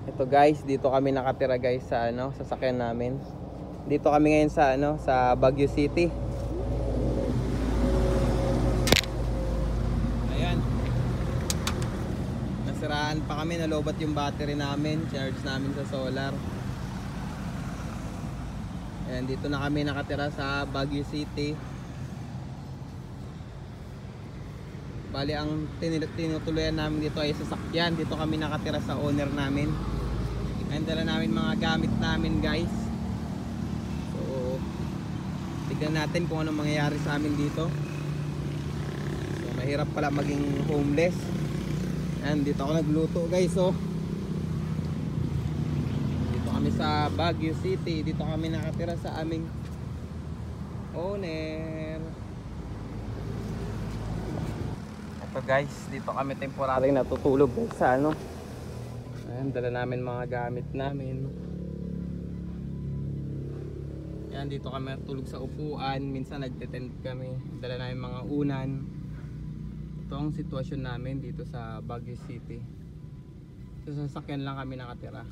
Ito guys, dito kami nakatira guys sa sasakyan namin. Dito kami ngayon sa sa Baguio City. Ayan. Nasiraan pa kami, nalobat yung battery namin, charge namin sa solar. Ayan, dito na kami nakatira sa Baguio City. Bali ang tinutuluyan namin dito ay sasakyan. Dito kami nakatira sa owner namin. Ayan, dala namin mga gamit namin guys. So tignan natin kung anong mangyayari sa amin dito. So mahirap pala maging homeless. Ayan, dito ako nagluto guys. So dito kami sa Baguio City. Dito kami nakatira sa aming owner. Ito guys, dito kami temporary natutulog sa ayan, dala namin mga gamit namin. Ayan, dito kami natulog sa upuan. Minsan nagte-tent kami. Dala namin mga unan. Ito ang sitwasyon namin dito sa Baguio City. Sa sasakyan lang kami nakatira.